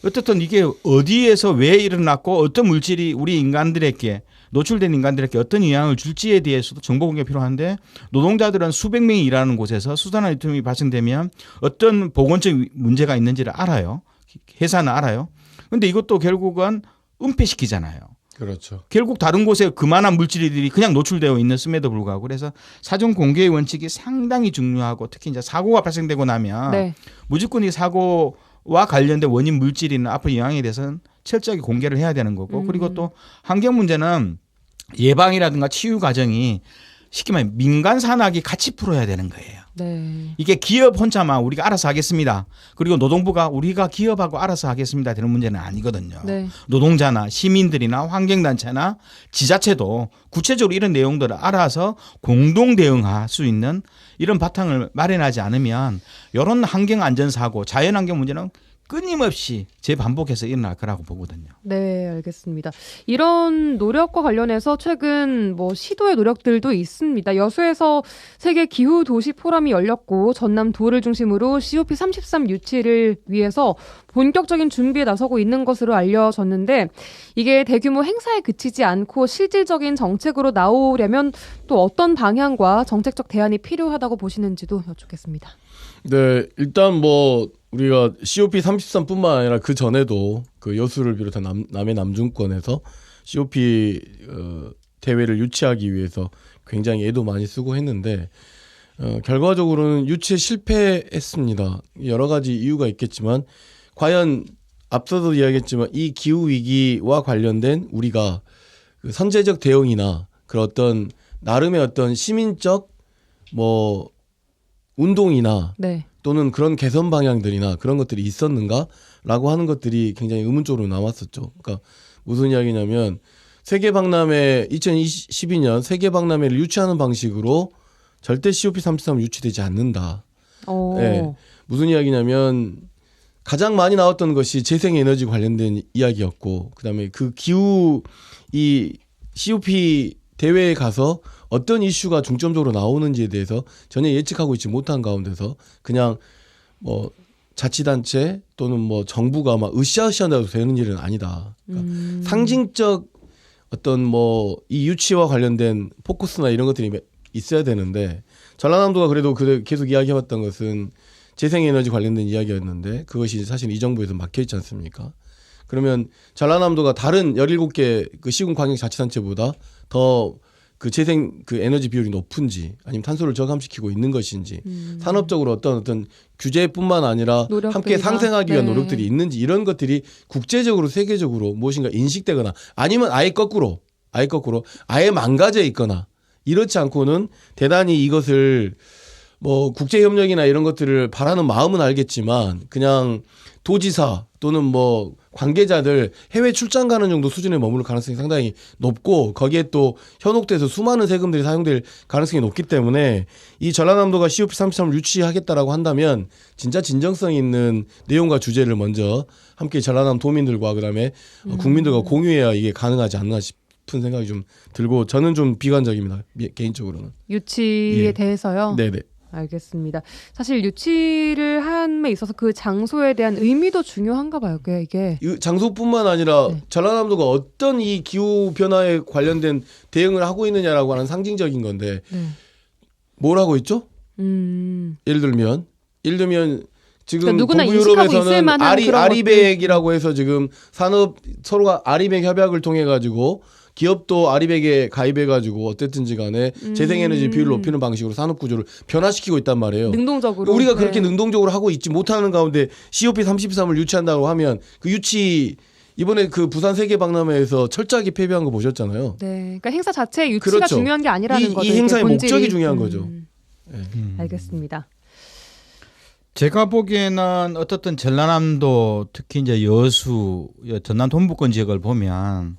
어떻든 이게 어디에서 왜 일어났고 어떤 물질이 우리 인간들에게 노출된 인간들에게 어떤 영향을 줄지에 대해서도 정보 공개가 필요한데 노동자들은 수백 명이 일하는 곳에서 수산화 리튬이 발생되면 어떤 보건적 문제가 있는지를 알아요. 회사는 알아요. 근데 이것도 결국은 은폐시키잖아요. 그렇죠. 결국 다른 곳에 그만한 물질들이 그냥 노출되어 있음에도 불구하고 그래서 사전 공개의 원칙이 상당히 중요하고 특히 이제 사고가 발생되고 나면 네. 무조건 이 사고와 관련된 원인 물질이나 앞으로 영향에 대해서는 철저하게 공개를 해야 되는 거고 그리고 또 환경 문제는 예방이라든가 치유 과정이 쉽게 말해 민간 산학이 같이 풀어야 되는 거예요. 네. 이게 기업 혼자만 우리가 알아서 하겠습니다. 그리고 노동부가 우리가 기업하고 알아서 하겠습니다. 되는 문제는 아니거든요. 네. 노동자나 시민들이나 환경단체나 지자체도 구체적으로 이런 내용들을 알아서 공동 대응할 수 있는 이런 바탕을 마련하지 않으면 이런 환경안전사고 자연환경 문제는 끊임없이 재반복해서 일어날 거라고 보거든요. 네, 알겠습니다. 이런 노력과 관련해서 최근 뭐 시도의 노력들도 있습니다. 여수에서 세계 기후 도시 포럼이 열렸고 전남 도를 중심으로 COP33 유치를 위해서 본격적인 준비에 나서고 있는 것으로 알려졌는데 이게 대규모 행사에 그치지 않고 실질적인 정책으로 나오려면 또 어떤 방향과 정책적 대안이 필요하다고 보시는지도 여쭙겠습니다. 네, 일단 뭐 우리가 COP33뿐만 아니라 그 전에도 그 여수를 비롯한 남해 남중권에서 COP 대회를 유치하기 위해서 굉장히 애도 많이 쓰고 했는데 결과적으로는 유치에 실패했습니다. 여러 가지 이유가 있겠지만 과연 앞서도 이야기했지만 이 기후 위기와 관련된 우리가 그 선제적 대응이나 그런 어떤 나름의 어떤 시민적 뭐 운동이나 네. 또는 그런 개선 방향들이나 그런 것들이 있었는가라고 하는 것들이 굉장히 의문적으로 남았었죠. 그러니까 무슨 이야기냐면 세계박람회 2012년 세계박람회를 유치하는 방식으로 절대 COP33 유치되지 않는다. 네. 무슨 이야기냐면 가장 많이 나왔던 것이 재생에너지 관련된 이야기였고 그다음에 그 기후 이 COP 대회에 가서 어떤 이슈가 중점적으로 나오는지에 대해서 전혀 예측하고 있지 못한 가운데서 그냥 뭐 자치단체 또는 뭐 정부가 막 으쌰으쌰해도 되는 일은 아니다. 그러니까 상징적 어떤 뭐 이 유치와 관련된 포커스나 이런 것들이 있어야 되는데 전라남도가 그래도 계속 이야기해왔던 것은 재생에너지 관련된 이야기였는데 그것이 사실 이 정부에서 막혀있지 않습니까? 그러면 전라남도가 다른 17개 그 시군광역자치단체보다 더 그 재생 그 에너지 비율이 높은지 아니면 탄소를 저감시키고 있는 것인지 산업적으로 어떤 규제뿐만 아니라 노력들이나. 함께 상생하기 위한 노력들이 있는지 이런 것들이 국제적으로 세계적으로 무엇인가 인식되거나 아니면 아예 거꾸로 아예 망가져 있거나 이렇지 않고는 대단히 이것을 뭐 국제협력이나 이런 것들을 바라는 마음은 알겠지만 그냥 도지사 또는 뭐 관계자들 해외 출장 가는 정도 수준에 머무를 가능성이 상당히 높고 거기에 또 현혹돼서 수많은 세금들이 사용될 가능성이 높기 때문에 이 전라남도가 COP33을 유치하겠다라고 한다면 진짜 진정성 있는 내용과 주제를 먼저 함께 전라남 도민들과 그다음에 국민들과 공유해야 이게 가능하지 않나 싶은 생각이 좀 들고 저는 좀 비관적입니다. 개인적으로는. 유치에 대해서요? 네네. 알겠습니다. 사실 유치를 함에 있어서 그 장소에 대한 의미도 중요한가 봐요. 이게 이 장소뿐만 아니라 네. 전라남도가 어떤 이 기후 변화에 관련된 대응을 하고 있느냐라고 하는 상징적인 건데 네. 뭘 하고 있죠? 예를 들면 지금 그러니까 누구나 동부 인식하고 있을 유럽에서는 만한 그런 아리백이라고 해서 지금 산업 서로가 아리백 협약을 통해 가지고 기업도 아리백에 가입해가지고 어쨌든지 간에 재생에너지 비율을 높이는 방식으로 산업 구조를 변화시키고 있단 말이에요. 능동적으로. 우리가 그렇게 네. 능동적으로 하고 있지 못하는 가운데 COP33을 유치한다고 하면 그 유치 이번에 그 부산 세계박람회에서 철저하게 패배한 거 보셨잖아요. 네, 그러니까 행사 자체의 유치가 그렇죠. 중요한 게 아니라는 거죠. 이 행사의 본질이. 목적이 중요한 거죠. 네. 알겠습니다. 제가 보기에는 어떻든 전라남도 특히 이제 여수, 전남 동부권 지역을 보면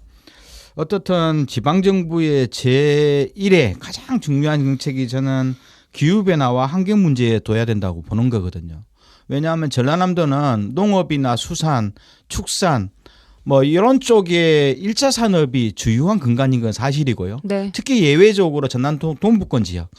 어떻든 지방정부의 제1의 가장 중요한 정책이 저는 기후변화와 환경 문제에 둬야 된다고 보는 거거든요. 왜냐하면 전라남도는 농업이나 수산, 축산 뭐 이런 쪽에 1차 산업이 주요한 근간인 건 사실이고요. 네. 특히 예외적으로 전남 동부권 지역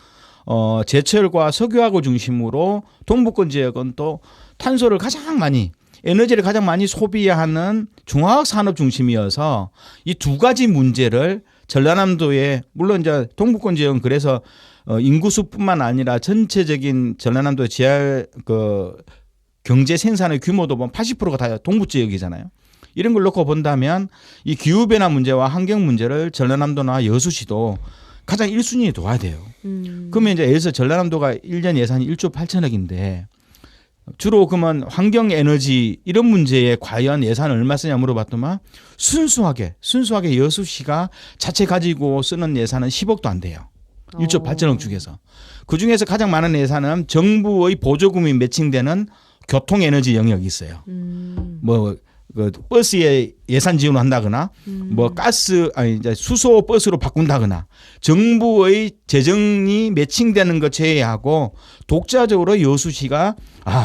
제철과 석유화구 중심으로 동부권 지역은 또 탄소를 가장 많이 에너지를 가장 많이 소비하는 중화학 산업 중심이어서 이 두 가지 문제를 전라남도에 물론 이제 동부권 지역은 그래서 인구수뿐만 아니라 전체적인 전라남도 지하 그 경제 생산의 규모도 보면 80%가 다 동부 지역이잖아요. 이런 걸 놓고 본다면 이 기후 변화 문제와 환경 문제를 전라남도나 여수시도 가장 1순위에 둬야 돼요. 그러면 이제 예를 들어서 전라남도가 1년 예산이 1조 8천억인데 주로 그러면 환경 에너지 이런 문제에 과연 예산을 얼마 쓰냐 물어봤더만 순수하게 여수시가 자체 가지고 쓰는 예산은 10억도 안 돼요. 1조 8천억 중에서. 그중에서 가장 많은 예산은 정부의 보조금이 매칭되는 교통 에너지 영역이 있어요. 뭐 그 버스에 예산 지원을 한다거나 뭐 가스 아니 이제 수소 버스로 바꾼다거나 정부의 재정이 매칭되는 것 제외하고 독자적으로 여수시가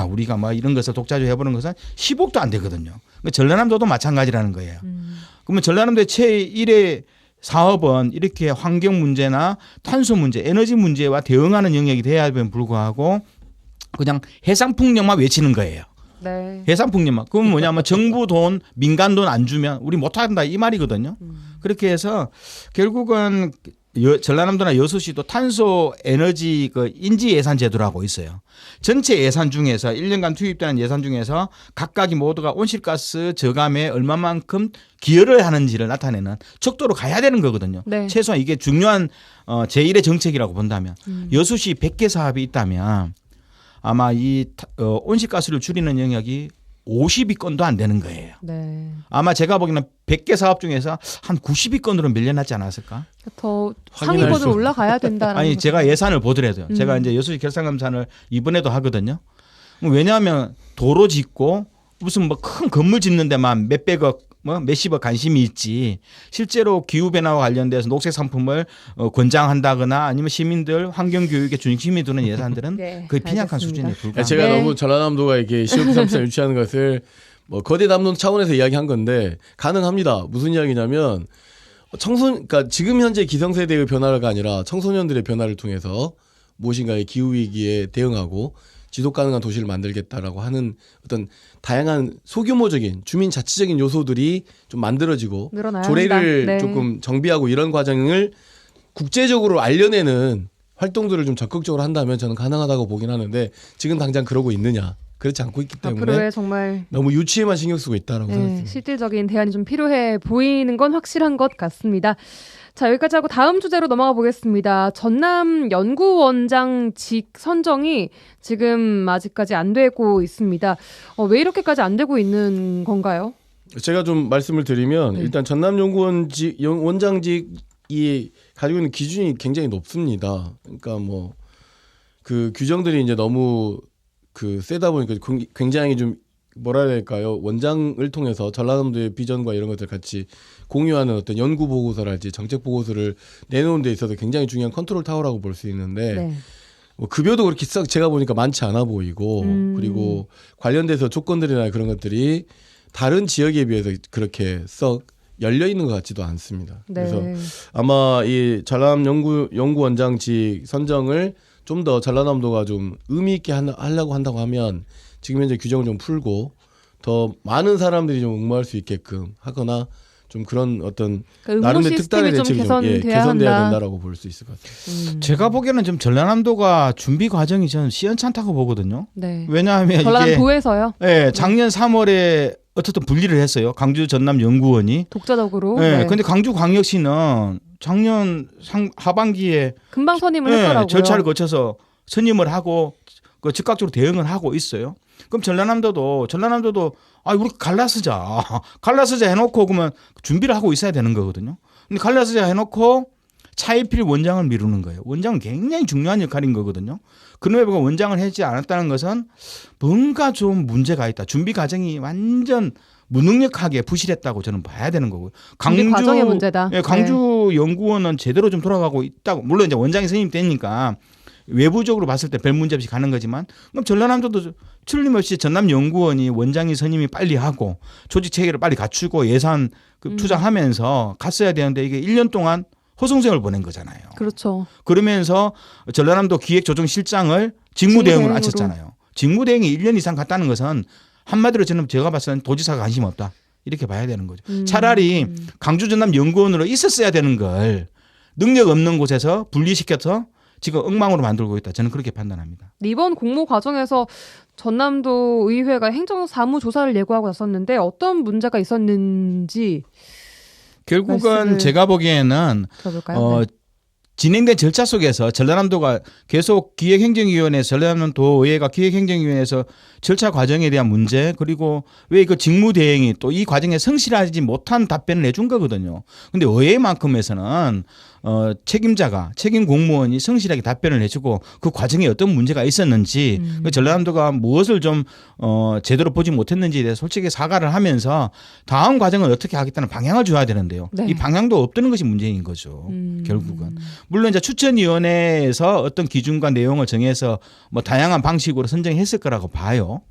우리가 뭐 이런 것을 독자적으로 해보는 것은 10억도 안 되거든요. 전라남도도 마찬가지라는 거예요. 그러면 전라남도의 제1의 사업은 이렇게 환경 문제나 탄소 문제, 에너지 문제와 대응하는 영역이 돼야 됨에 불구하고 그냥 해상풍력만 외치는 거예요. 네. 해상풍력만. 그건 뭐냐면 정부 돈, 민간 돈 안 주면 우리 못한다 이 말이거든요. 그렇게 해서 결국은 전라남도나 여수시도 탄소 에너지 그 인지 예산 제도라고 있어요. 전체 예산 중에서 1년간 투입되는 예산 중에서 각각이 모두가 온실가스 저감에 얼마만큼 기여를 하는지를 나타내는 척도로 가야 되는 거거든요. 네. 최소한 이게 중요한 제1의 정책이라고 본다면 여수시 100개 사업이 있다면 아마 이 온실가스를 줄이는 영역이 50위권도 안 되는 거예요. 네. 아마 제가 보기에는 100개 사업 중에서 한 90위권으로 밀려나지 않았을까? 더 상위권으로 올라가야 된다라는 아니 거죠. 제가 예산을 보더라도요. 제가 이제 여수시 결산감사를 이번에도 하거든요. 왜냐하면 도로 짓고 무슨 뭐 큰 건물 짓는 데만 몇백억 뭐 몇십억 관심이 있지 실제로 기후변화와 관련돼서 녹색 상품을 권장한다거나 아니면 시민들 환경교육에 중심이 두는 예산들은 네, 거의 빈약한 알겠습니다. 수준에 불과합니다. 제가 네. 너무 전라남도가 이렇게 COP33 유치하는 것을 뭐 거대 담론 차원에서 이야기한 건데 가능합니다. 무슨 이야기냐면 그러니까 지금 현재 기성세대의 변화가 아니라 청소년들의 변화를 통해서 무엇인가의 기후 위기에 대응하고 지속 가능한 도시를 만들겠다라고 하는 어떤 다양한 소규모적인 주민 자치적인 요소들이 좀 만들어지고 늘어나야 조례를 한다. 네. 조금 정비하고 이런 과정을 국제적으로 알려내는 활동들을 좀 적극적으로 한다면 저는 가능하다고 보긴 하는데 지금 당장 그러고 있느냐 그렇지 않고 있기 때문에 앞으로의 정말 너무 유치에만 신경 쓰고 있다라고 생각합니다. 실질적인 대안이 좀 필요해 보이는 건 확실한 것 같습니다. 자, 여기까지 하고 다음 주제로 넘어가 보겠습니다. 전남 연구원장직 선정이 지금 아직까지 안 되고 있습니다. 왜 이렇게까지 안 되고 있는 건가요? 제가 좀 말씀을 드리면 일단 전남 원장직이 가지고 있는 기준이 굉장히 높습니다. 그러니까 뭐 그 규정들이 이제 너무 그 세다 보니까 굉장히 좀 뭐라 해야 될까요? 원장을 통해서 전라남도의 비전과 이런 것들 같이 공유하는 어떤 연구 보고서랄지 정책 보고서를 내놓은 데 있어서 굉장히 중요한 컨트롤 타워라고 볼 수 있는데 뭐 급여도 그렇게 썩 제가 보니까 많지 않아 보이고 그리고 관련돼서 조건들이나 그런 것들이 다른 지역에 비해서 그렇게 썩 열려 있는 것 같지도 않습니다. 네. 그래서 아마 이 전남 연구원장직 선정을 좀 더 전라남도가 좀 의미 있게 하려고 한다고 하면 지금 현재 규정을 좀 풀고 더 많은 사람들이 좀 응모할 수 있게끔 하거나 좀 그런 어떤 그러니까 나름의 특단의 좀 대책이 좀 개선돼야 된다라고 볼 수 있을 것 같아요. 제가 보기에는 좀 전라남도가 준비 과정이 저는 시원찮다고 보거든요. 네. 왜냐하면 전라남도에서요? 네, 작년 3월에 어쨌든 분리를 했어요. 강주 전남 연구원이 독자적으로. 네. 네. 근데 강주광역시는 작년 하반기에 금방 선임을 네, 했더라고요. 절차를 거쳐서 선임을 하고 그 즉각적으로 대응을 하고 있어요. 그럼 전라남도도 우리 갈라쓰자 해놓고 그러면 준비를 하고 있어야 되는 거거든요. 근데 갈라쓰자 해놓고 차일필 원장을 미루는 거예요. 원장은 굉장히 중요한 역할인 거거든요. 그럼에도 불구하고 원장을 하지 않았다는 것은 뭔가 좀 문제가 있다. 준비 과정이 완전 무능력하게 부실했다고 저는 봐야 되는 거고요. 준비 과정의 문제다. 예, 강주 연구원은 제대로 좀 돌아가고 있다고. 물론 이제 원장이 선임되니까 외부적으로 봤을 때 별 문제 없이 가는 거지만 그럼 전라남도도 틀림없이 전남연구원이 원장이 선임이 빨리 하고 조직 체계를 빨리 갖추고 예산 투자하면서 갔어야 되는데 이게 1년 동안 허송세월을 보낸 거잖아요. 그렇죠. 그러면서 전라남도 기획조정실장을 직무대행으로 앉혔잖아요. 직무대행이 1년 이상 갔다는 것은 한마디로 저는 제가 봤을 때는 도지사가 관심 없다. 이렇게 봐야 되는 거죠. 차라리 강주 전남 연구원으로 있었어야 되는 걸 능력 없는 곳에서 분리시켜서 지금 엉망으로 만들고 있다. 저는 그렇게 판단합니다. 이번 공모 과정에서 전남도 의회가 행정사무조사를 예고하고 나섰는데 어떤 문제가 있었는지 결국은 제가 보기에는 들어볼까요? 진행된 절차 속에서 전라남도가 계속 기획행정위원회 전라남도 의회가 기획행정위원회에서 절차 과정에 대한 문제 그리고 왜 그 직무대행이 또 이 과정에 성실하지 못한 답변을 해준 거거든요. 근데 의회만큼에서는 책임 공무원이 성실하게 답변을 해주고 그 과정에 어떤 문제가 있었는지 전라남도가 무엇을 좀 제대로 보지 못했는지에 대해서 솔직히 사과를 하면서 다음 과정을 어떻게 하겠다는 방향을 줘야 되는데요. 네. 이 방향도 없다는 것이 문제인 거죠. 결국은. 물론 이제 추천위원회에서 어떤 기준과 내용을 정해서 뭐 다양한 방식으로 선정했을 거라고 봐요.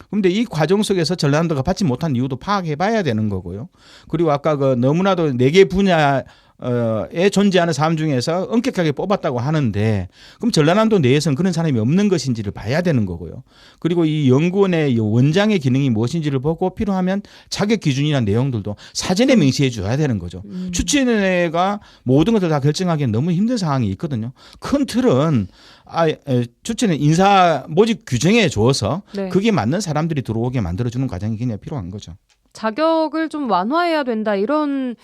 그런데 이 과정 속에서 전라남도가 받지 못한 이유도 파악해 봐야 되는 거고요. 그리고 아까 그 너무나도 4개 분야에 존재하는 사람 중에서 엄격하게 뽑았다고 하는데 그럼 전라남도 내에서는 그런 사람이 없는 것인지를 봐야 되는 거고요. 그리고 이 연구원의 원장의 기능이 무엇인지를 보고 필요하면 자격 기준이나 내용들도 사전에 명시해 줘야 되는 거죠. 추천위원회가 모든 것을 다 결정하기엔 너무 힘든 상황이 있거든요. 큰 틀은 추천은 인사 모집 규정에 줘서 네. 그게 맞는 사람들이 들어오게 만들어주는 과정이 굉장히 필요한 거죠. 자격을 좀 완화해야 된다 이런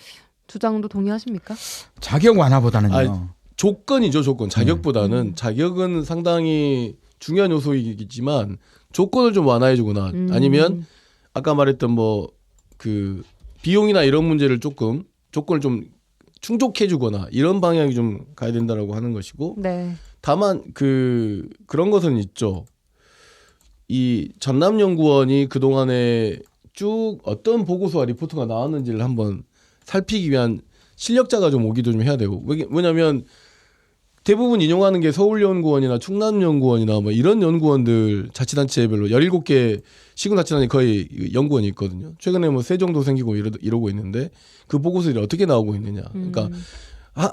주장도 동의하십니까? 자격 완화보다는요. 조건이죠, 조건. 자격보다는 자격은 상당히 중요한 요소이지만 조건을 좀 완화해주거나 아니면 아까 말했던 뭐 그 비용이나 이런 문제를 조건을 좀 충족해주거나 이런 방향이 좀 가야 된다라고 하는 것이고. 네. 다만 그런 것은 있죠. 이 전남연구원이 그 동안에 쭉 어떤 보고서와 리포트가 나왔는지를 한번 살피기 위한 실력자가 좀 오기도 좀 해야 되고 왜냐하면 대부분 인용하는 게 서울연구원이나 충남연구원이나 뭐 이런 연구원들 자치단체별로 17개 시군자치단체 거의 연구원이 있거든요. 최근에 뭐 세종도 생기고 이러고 있는데 그 보고서들이 어떻게 나오고 있느냐. 그러니까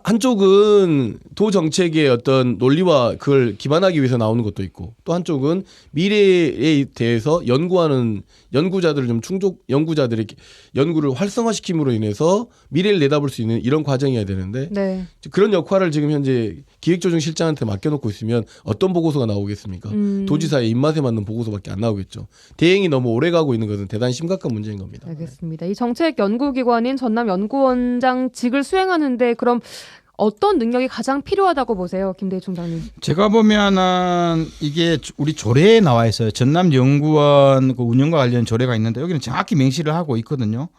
한쪽은 도 정책의 어떤 논리와 그걸 기반하기 위해서 나오는 것도 있고 또 한쪽은 미래에 대해서 연구하는 연구자들을 좀 연구자들의 연구를 활성화시킴으로 인해서 미래를 내다볼 수 있는 이런 과정이어야 되는데 네. 그런 역할을 지금 현재 기획조정실장한테 맡겨놓고 있으면 어떤 보고서가 나오겠습니까? 도지사의 입맛에 맞는 보고서밖에 안 나오겠죠. 대행이 너무 오래 가고 있는 것은 대단히 심각한 문제인 겁니다. 알겠습니다. 이 정책 연구기관인 전남연구원장직을 수행하는데 그럼 어떤 능력이 가장 필요하다고 보세요, 김대희 총장님? 제가 보면은 이게 우리 조례에 나와 있어요. 전남연구원 그 운영과 관련 조례가 있는데 여기는 정확히 명시를 하고 있거든요.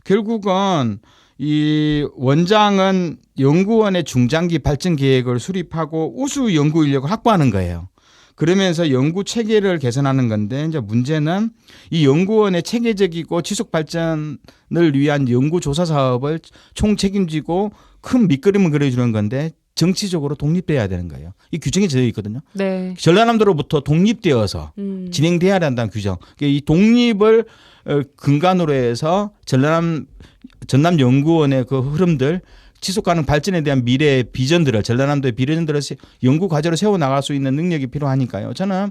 결국은 이 원장은 연구원의 중장기 발전 계획을 수립하고 우수 연구 인력을 확보하는 거예요. 그러면서 연구 체계를 개선하는 건데 이제 문제는 이 연구원의 체계적이고 지속 발전을 위한 연구 조사 사업을 총 책임지고 큰 밑그림을 그려주는 건데 정치적으로 독립돼야 되는 거예요. 이 규정이 되어 있거든요. 네. 전라남도로부터 독립되어서 진행돼야 한다는 규정. 이 독립을 근간으로 해서 전남연구원의 그 흐름들 지속 가능 발전에 대한 미래의 비전들을 전라남도의 비전들을 연구 과제로 세워 나갈 수 있는 능력이 필요하니까요. 저는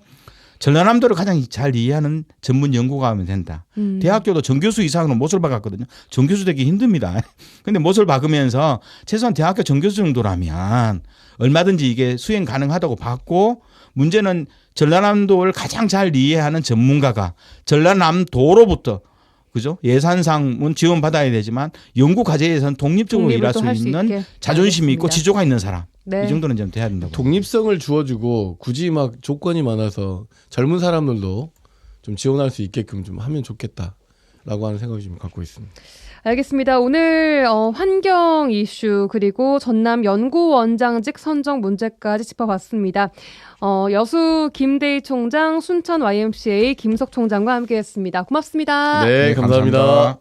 전라남도를 가장 잘 이해하는 전문 연구가 하면 된다. 대학교도 정교수 이상으로 못을 박았거든요. 정교수 되기 힘듭니다. 근데 못을 박으면서 최소한 대학교 정교수 정도라면 얼마든지 이게 수행 가능하다고 봤고, 문제는 전라남도를 가장 잘 이해하는 전문가가 전라남도로부터 그죠? 예산상은 지원받아야 되지만 연구 과제에서는 독립적으로 일할 수 있는 자존심이 있고 지조가 있는 사람. 이 정도는 좀 돼야 된다고. 독립성을 주어주고 굳이 막 조건이 많아서 젊은 사람들도 좀 지원할 수 있게끔 좀 하면 좋겠다라고 하는 생각이 좀 갖고 있습니다. 알겠습니다. 오늘 환경 이슈 그리고 전남 연구원장직 선정 문제까지 짚어봤습니다. 여수 김대희 총장, 순천 YMCA 김석 총장과 함께했습니다. 고맙습니다. 네, 감사합니다.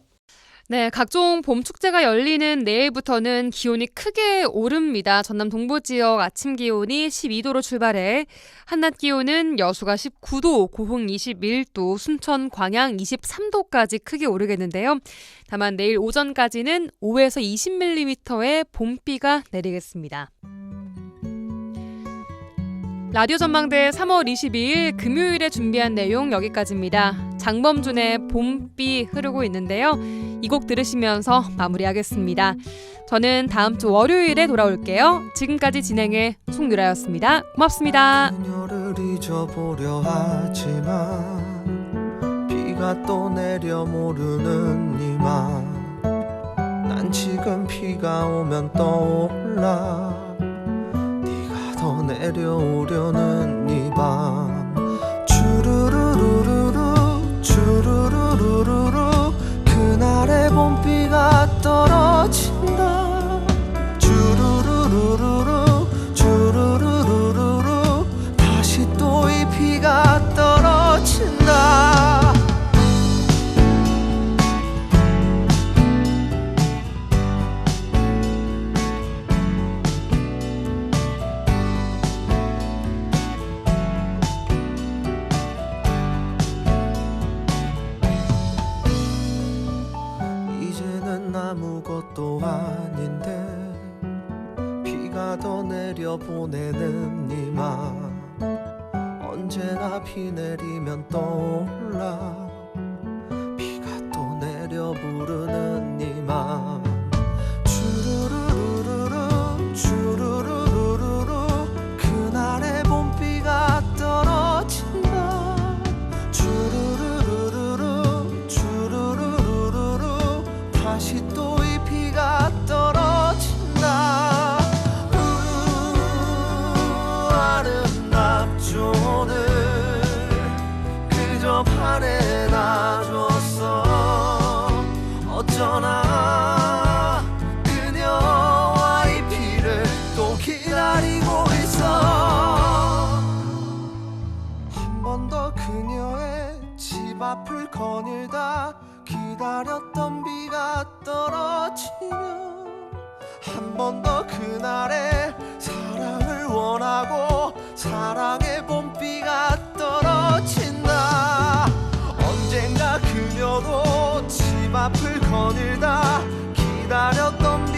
네, 각종 봄 축제가 열리는 내일부터는 기온이 크게 오릅니다. 전남 동부 지역 아침 기온이 12도로 출발해 한낮 기온은 여수가 19도, 고흥 21도, 순천, 광양 23도까지 크게 오르겠는데요. 다만 내일 오전까지는 5에서 20mm의 봄비가 내리겠습니다. 라디오 전망대 3월 22일 금요일에 준비한 내용 여기까지입니다. 장범준의 봄비 흐르고 있는데요. 이 곡 들으시면서 마무리하겠습니다. 저는 다음 주 월요일에 돌아올게요. 지금까지 진행의 송유라였습니다. 고맙습니다. 그녀를 잊어보려 하지만 비가 또 내려 모르는 이맘 난 지금 비가 오면 떠올라 더 내려오려는 이 밤 주르르르르르 주르르르르르 그날의 봄비가 떨어진다 주르르르르르 주르르르르르 다시 또 이 비가 떨어진다 아무것도 아닌데 비가 더 내려 보내는 네 맘 언제나 비 내리면 떠올라 비가 또 내려 부르는 네 맘 주르르르르르 주르르르르르 그날의 봄비가 떨어진다 주르르르르르 주르르르르르 다시 또 이 비가 떨어진다 아름답죠 오늘 그저 반해 놔줬어 어쩌나 그녀와 이 비를 또 기다리고 있어 한 번 더 그녀의 집 앞을 거닐다 기다렸던 비가 떨어지면 한 번 더 그날의 사랑을 원하고 사랑의 봄비가 떨어진다 언젠가 그녀도 집 앞을 거닐다 기다렸던